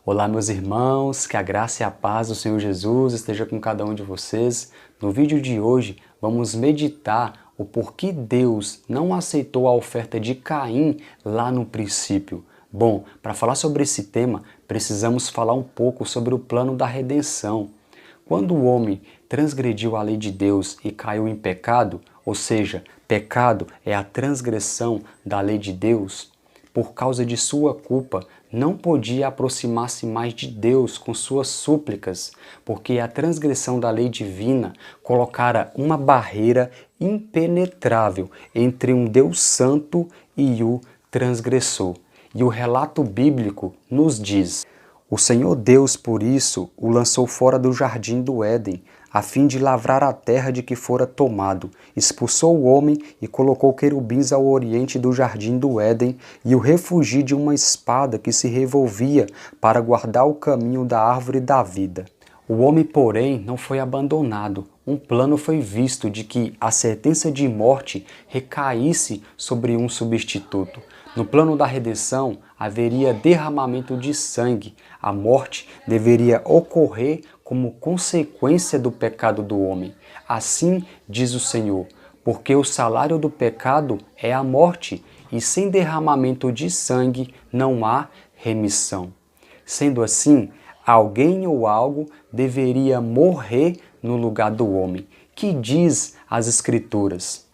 Olá, meus irmãos, que a graça e a paz do Senhor Jesus esteja com cada um de vocês. No vídeo de hoje, vamos meditar o porquê Deus não aceitou a oferta de Caim lá no princípio. Bom, para falar sobre esse tema, precisamos falar um pouco sobre o plano da redenção. Quando o homem transgrediu a lei de Deus e caiu em pecado, ou seja, pecado é a transgressão da lei de Deus, por causa de sua culpa, não podia aproximar-se mais de Deus com suas súplicas, porque a transgressão da lei divina colocara uma barreira impenetrável entre um Deus santo e o transgressor. E o relato bíblico nos diz: o Senhor Deus, por isso, o lançou fora do jardim do Éden, a fim de lavrar a terra de que fora tomado. Expulsou o homem e colocou querubins ao oriente do jardim do Éden e o refugiu de uma espada que se revolvia para guardar o caminho da árvore da vida. O homem, porém, não foi abandonado. Um plano foi visto de que a sentença de morte recaísse sobre um substituto. No plano da redenção, haveria derramamento de sangue. A morte deveria ocorrer como consequência do pecado do homem. Assim diz o Senhor, porque o salário do pecado é a morte, e sem derramamento de sangue não há remissão. Sendo assim, alguém ou algo deveria morrer no lugar do homem. Que diz as Escrituras?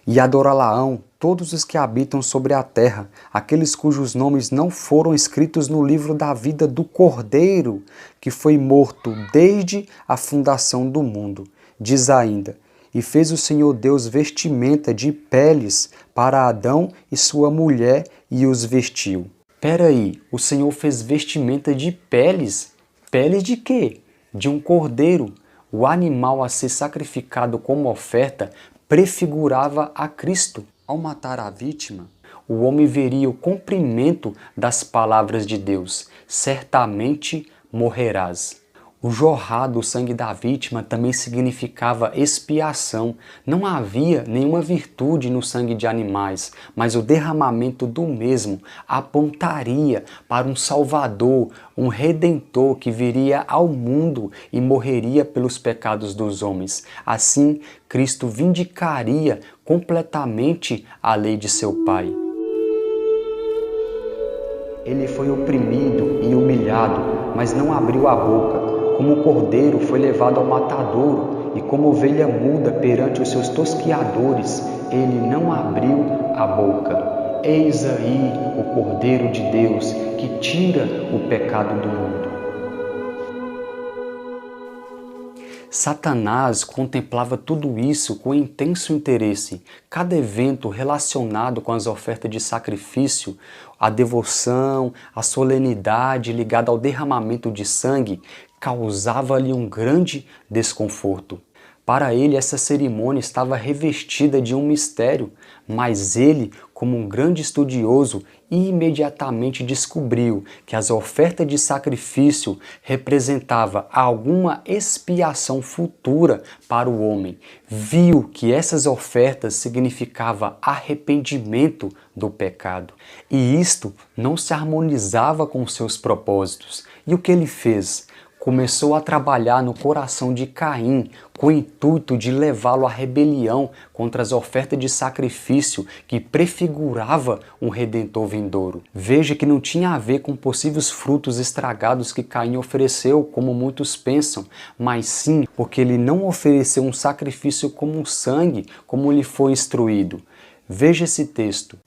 E adorá-la-ão todos os que habitam sobre a terra, aqueles cujos nomes não foram escritos no livro da vida do Cordeiro, que foi morto desde a fundação do mundo. Diz ainda: e fez o Senhor Deus vestimenta de peles para Adão e sua mulher e os vestiu. Peraí, o Senhor fez vestimenta de peles? Peles de quê? De um cordeiro. O animal a ser sacrificado como oferta prefigurava a Cristo. Ao matar a vítima, o homem veria o cumprimento das palavras de Deus: certamente morrerás. O jorrar do sangue da vítima também significava expiação. Não havia nenhuma virtude no sangue de animais, mas o derramamento do mesmo apontaria para um Salvador, um Redentor que viria ao mundo e morreria pelos pecados dos homens. Assim, Cristo vindicaria completamente a lei de seu Pai. Ele foi oprimido e humilhado, mas não abriu a boca. Como cordeiro foi levado ao matadouro, e como ovelha muda perante os seus tosquiadores, ele não abriu a boca. Eis aí o Cordeiro de Deus, que tira o pecado do mundo. Satanás contemplava tudo isso com intenso interesse. Cada evento relacionado com as ofertas de sacrifício, a devoção, a solenidade ligada ao derramamento de sangue, causava-lhe um grande desconforto. Para ele, essa cerimônia estava revestida de um mistério, mas ele, como um grande estudioso, imediatamente descobriu que as ofertas de sacrifício representavam alguma expiação futura para o homem. Viu que essas ofertas significavam arrependimento do pecado. E isto não se harmonizava com seus propósitos. E o que ele fez? Começou a trabalhar no coração de Caim com o intuito de levá-lo à rebelião contra as ofertas de sacrifício que prefigurava um Redentor vindouro. Veja que não tinha a ver com possíveis frutos estragados que Caim ofereceu, como muitos pensam, mas sim porque ele não ofereceu um sacrifício como um sangue, como lhe foi instruído. Veja esse texto.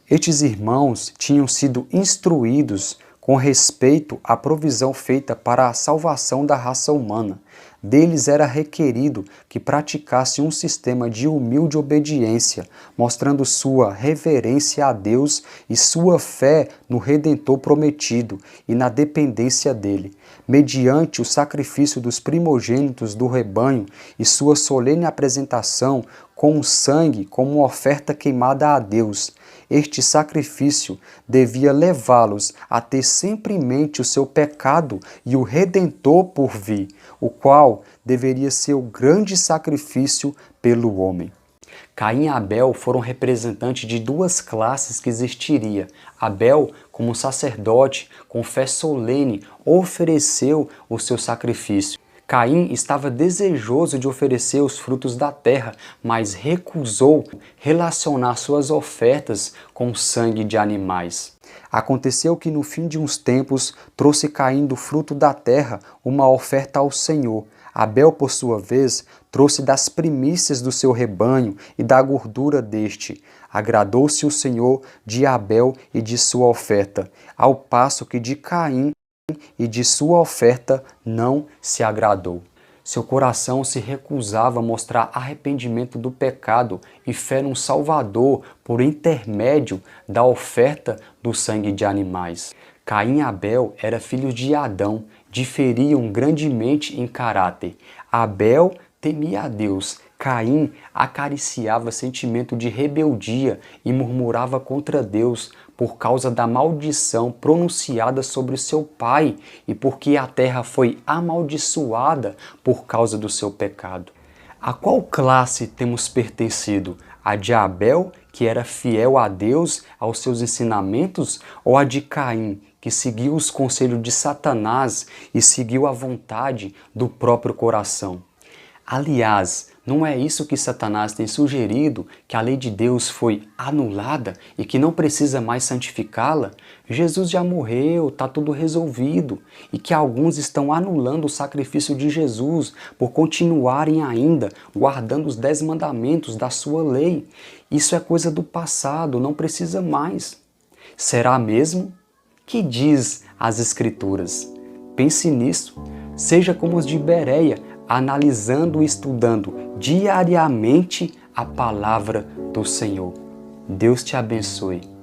Estes irmãos tinham sido instruídos com respeito à provisão feita para a salvação da raça humana. Deles era requerido que praticasse um sistema de humilde obediência, mostrando sua reverência a Deus e sua fé no Redentor prometido e na dependência dele, mediante o sacrifício dos primogênitos do rebanho e sua solene apresentação com o sangue como uma oferta queimada a Deus. Este sacrifício devia levá-los a ter sempre em mente o seu pecado e o Redentor por vir, o qual deveria ser o grande sacrifício pelo homem. Caim e Abel foram representantes de duas classes que existiria. Abel como sacerdote, com fé solene, ofereceu o seu sacrifício. Caim estava desejoso de oferecer os frutos da terra, mas recusou relacionar suas ofertas com o sangue de animais. Aconteceu que no fim de uns tempos trouxe Caim do fruto da terra uma oferta ao Senhor. Abel, por sua vez, trouxe das primícias do seu rebanho e da gordura deste. Agradou-se o Senhor de Abel e de sua oferta, ao passo que de Caim e de sua oferta não se agradou. Seu coração se recusava a mostrar arrependimento do pecado e fé num Salvador por intermédio da oferta do sangue de animais. Caim e Abel eram filhos de Adão, diferiam grandemente em caráter. Abel temia a Deus, Caim acariciava sentimento de rebeldia e murmurava contra Deus por causa da maldição pronunciada sobre seu pai e porque a terra foi amaldiçoada por causa do seu pecado. A qual classe temos pertencido? A de Abel, que era fiel a Deus, aos seus ensinamentos, ou a de Caim, que seguiu os conselhos de Satanás e seguiu a vontade do próprio coração? Aliás, não é isso que Satanás tem sugerido, que a lei de Deus foi anulada e que não precisa mais santificá-la? Jesus já morreu, está tudo resolvido. E que alguns estão anulando o sacrifício de Jesus por continuarem ainda guardando os 10 mandamentos da sua lei. Isso é coisa do passado, não precisa mais. Será mesmo? Que diz as Escrituras? Pense nisso. Seja como os de Bereia, analisando e estudando diariamente a palavra do Senhor. Deus te abençoe.